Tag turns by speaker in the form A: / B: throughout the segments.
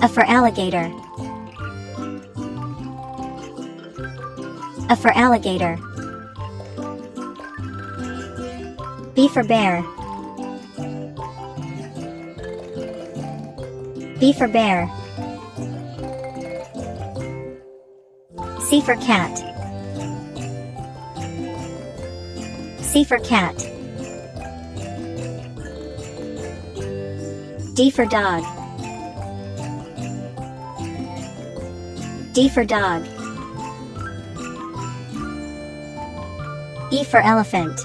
A: A for alligator. A for alligator. B for bear. B for bear. C for cat. C for cat. D for dog. D for dog. E for elephant.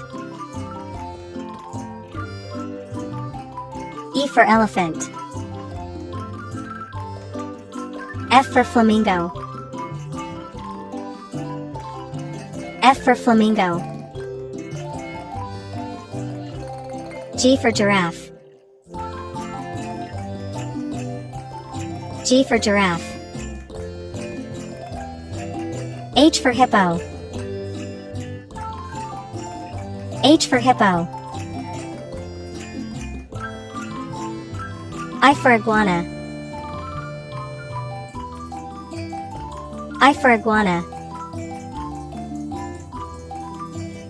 A: E for elephant. F for flamingo. F for flamingo. G for giraffe. G for giraffe. H for hippo. H for hippo. I for iguana. I for iguana.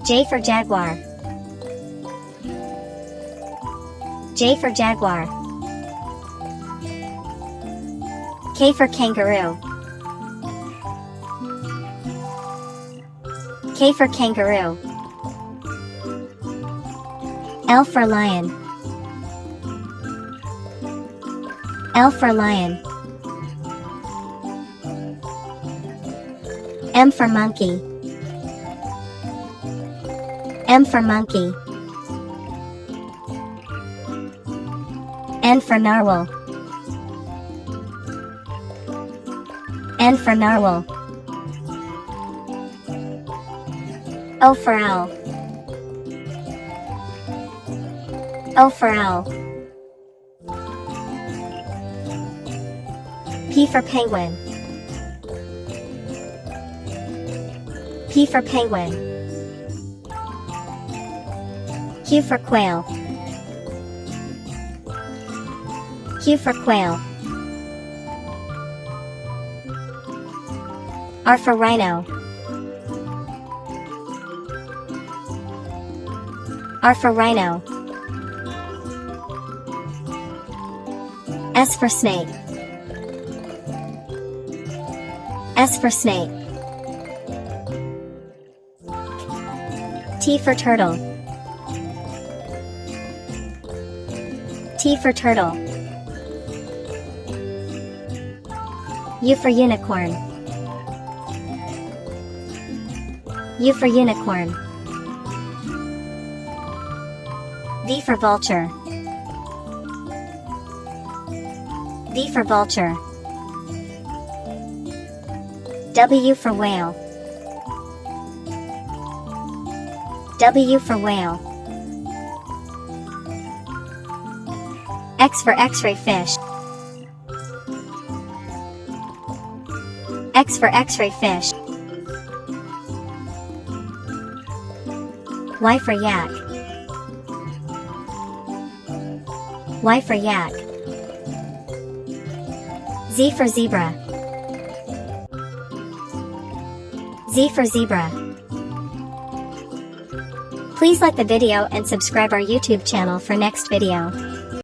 A: J for jaguar. J for jaguar. K for kangaroo. K for kangaroo. L for lion. L for lion. M for monkey. M for monkey. N for narwhal. N for narwhal. O for owl. O for owl. P for penguin. P for penguin. Q for quail. Q for quail. R for rhino. R for rhino. S for snake. S for snake. T for turtle. T for turtle. U for unicorn. U for unicorn. V for vulture. V for vulture. W for whale. W for whale. X for X-ray fish. X for X-ray fish. Y for yak. Y for yak. Z for zebra. Z for zebra. Please like the video and subscribe our YouTube channel for next video.